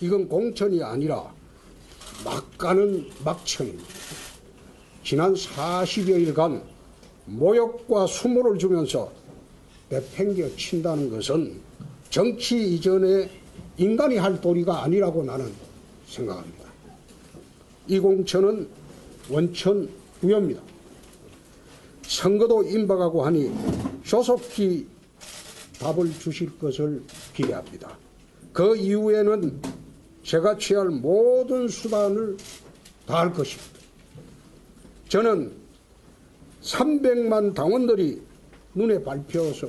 이건 공천이 아니라 막가는 막천입니다. 지난 40여일간 모욕과 수모를 주면서 내팽겨 친다는 것은 정치 이전에 인간이 할 도리가 아니라고 나는 생각합니다. 이 공천은 원천 무효입니다. 선거도 임박하고 하니 조속히 답을 주실 것을 기대합니다. 그 이후에는 제가 취할 모든 수단을 다할 것입니다. 저는 300만 당원들이 눈에 밟혀서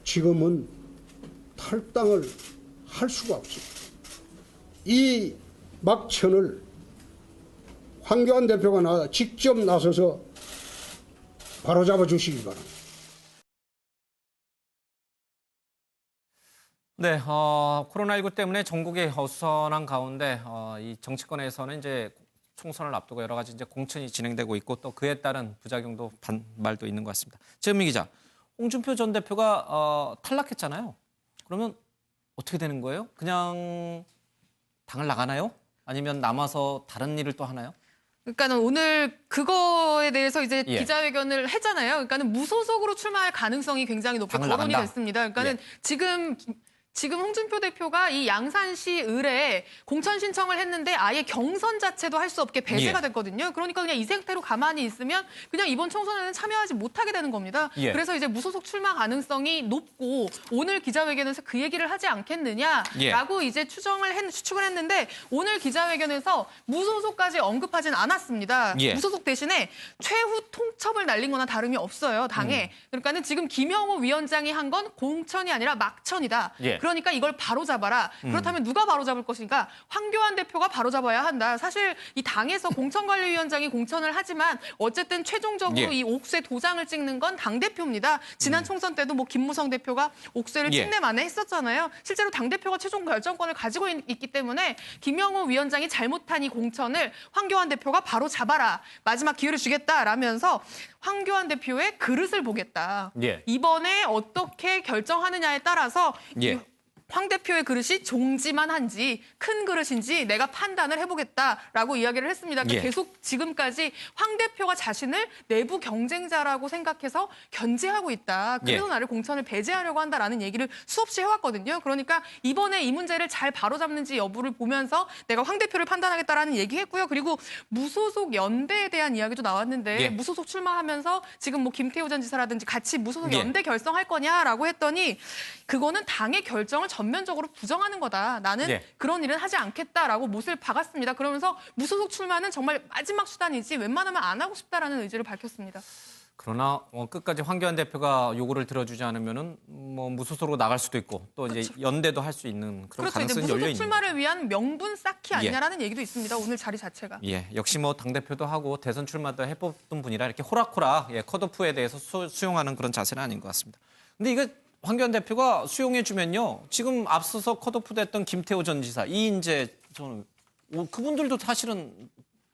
지금은 탈당을 할 수가 없습니다. 이 막천을 황교안 대표가 직접 나서서 바로잡아 주시기 바랍니다. 네, 코로나19 때문에 전국이 어수선한 가운데 이 정치권에서는 이제 총선을 앞두고 여러 가지 이제 공천이 진행되고 있고 또 그에 따른 부작용도 반발도 있는 것 같습니다. 최은미 기자, 홍준표 전 대표가 탈락했잖아요. 그러면 어떻게 되는 거예요? 그냥 당을 나가나요? 아니면 남아서 다른 일을 또 하나요? 그러니까는 오늘 그거에 대해서 이제 기자회견을 했잖아요. 그러니까는 무소속으로 출마할 가능성이 굉장히 높게 거론이 됐습니다. 그러니까는 지금 홍준표 대표가 이 양산시 의뢰에 공천 신청을 했는데 아예 경선 자체도 할 수 없게 배제가 됐거든요. 그러니까 그냥 이 상태로 가만히 있으면 그냥 이번 총선에는 참여하지 못하게 되는 겁니다. 그래서 이제 무소속 출마 가능성이 높고 오늘 기자회견에서 그 얘기를 하지 않겠느냐라고 이제 추측을 했는데 오늘 기자회견에서 무소속까지 언급하진 않았습니다. 무소속 대신에 최후 통첩을 날린 거나 다름이 없어요, 당에. 그러니까는 지금 김영호 위원장이 한 건 공천이 아니라 막천이다. 그러니까 이걸 바로잡아라. 그렇다면 누가 바로잡을 것인가? 황교안 대표가 바로잡아야 한다. 사실 이 당에서 공천관리위원장이 공천을 하지만 어쨌든 최종적으로 이 옥쇄 도장을 찍는 건 당대표입니다. 지난 총선 때도 뭐 김무성 대표가 옥쇄를 찍내 만에 했었잖아요. 실제로 당대표가 최종 결정권을 가지고 있기 때문에 김영호 위원장이 잘못한 이 공천을 황교안 대표가 바로잡아라. 마지막 기회를 주겠다라면서 황교안 대표의 그릇을 보겠다. 이번에 어떻게 결정하느냐에 따라서 황 대표의 그릇이 종지만 한지 큰 그릇인지 내가 판단을 해보겠다라고 이야기를 했습니다. 그러니까 계속 지금까지 황 대표가 자신을 내부 경쟁자라고 생각해서 견제하고 있다. 그래서 나를 공천을 배제하려고 한다라는 얘기를 수없이 해왔거든요. 그러니까 이번에 이 문제를 잘 바로잡는지 여부를 보면서 내가 황 대표를 판단하겠다라는 얘기했고요. 그리고 무소속 연대에 대한 이야기도 나왔는데 무소속 출마하면서 지금 뭐 김태우 전 지사라든지 같이 무소속 연대 결성할 거냐라고 했더니 그거는 당의 결정을 전면적으로 부정하는 거다. 나는 그런 일은 하지 않겠다라고 못을 박았습니다. 그러면서 무소속 출마는 정말 마지막 수단이지 웬만하면 안 하고 싶다라는 의지를 밝혔습니다. 그러나 끝까지 황교안 대표가 요구를 들어주지 않으면은 뭐 무소속으로 나갈 수도 있고 또 이제 연대도 할 수 있는 그런 가능성이 열려 있는. 무소속 출마를 위한 명분 쌓기 아니냐라는 얘기도 있습니다. 오늘 자리 자체가. 역시 뭐 당 대표도 하고 대선 출마도 해봤던 분이라 이렇게 호락호락 컷오프에 대해서 수용하는 그런 자세는 아닌 것 같습니다. 근데 이거 황교안 대표가 수용해주면요. 지금 앞서서 컷오프 됐던 김태호 전 지사, 이인재 저는 그분들도 사실은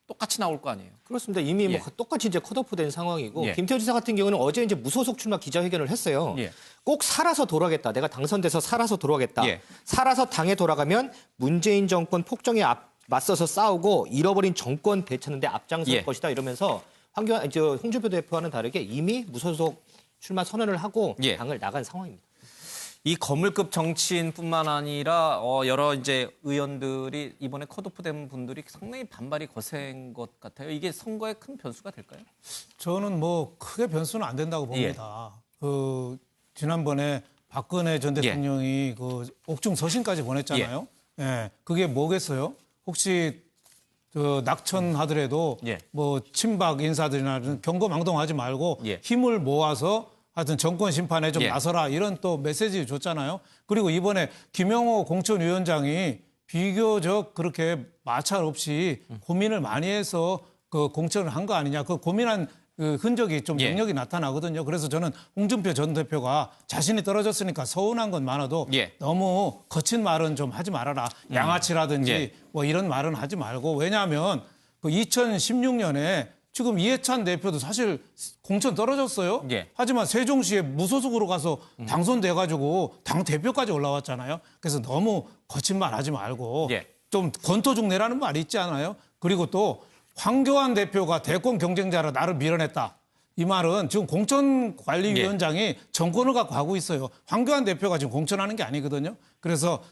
똑같이 나올 거 아니에요. 그렇습니다. 이미 뭐 똑같이 이제 컷오프 된 상황이고 김태호 지사 같은 경우는 어제 이제 무소속 출마 기자회견을 했어요. 꼭 살아서 돌아가겠다. 내가 당선돼서 살아서 돌아가겠다. 살아서 당에 돌아가면 문재인 정권 폭정에 맞서서 싸우고 잃어버린 정권 되찾는 데 앞장설 것이다. 이러면서 홍준표 대표와는 다르게 이미 무소속 출마 선언을 하고 당을 나간 상황입니다. 이 거물급 정치인뿐만 아니라 여러 이제 의원들이 이번에 컷오프된 분들이 상당히 반발이 거센 것 같아요. 이게 선거에 큰 변수가 될까요? 저는 뭐 크게 변수는 안 된다고 봅니다. 지난번에 박근혜 전 대통령이 그 옥중 서신까지 보냈잖아요. 그게 뭐겠어요? 혹시 낙천하더라도 뭐 친박 인사들이나 경거망동하지 말고 힘을 모아서 하여튼 정권 심판에 좀 나서라 이런 또 메시지 줬잖아요. 그리고 이번에 김영호 공천위원장이 비교적 그렇게 마찰 없이 고민을 많이 해서 그 공천을 한 거 아니냐. 그 고민한 그 흔적이 좀 영역이 나타나거든요. 그래서 저는 홍준표 전 대표가 자신이 떨어졌으니까 서운한 건 많아도 너무 거친 말은 좀 하지 말아라. 양아치라든지 뭐 이런 말은 하지 말고 왜냐하면 그 2016년에 지금 이해찬 대표도 사실 공천 떨어졌어요. 예. 하지만 세종시에 무소속으로 가서 당선돼가지고 당 대표까지 올라왔잖아요. 그래서 너무 거친 말 하지 말고 예. 좀 권토중내라는 말이 있지 않아요? 그리고 또 황교안 대표가 대권 경쟁자로 나를 밀어냈다. 이 말은 지금 공천관리위원장이 정권을 갖고 하고 있어요. 황교안 대표가 지금 공천하는 게 아니거든요. 그래서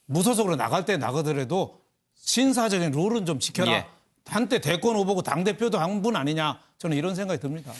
무소속으로 나갈 때 나가더라도 신사적인 룰은 좀 지켜라. 예. 한때 대권 후보고 당대표도 한 분 아니냐. 저는 이런 생각이 듭니다.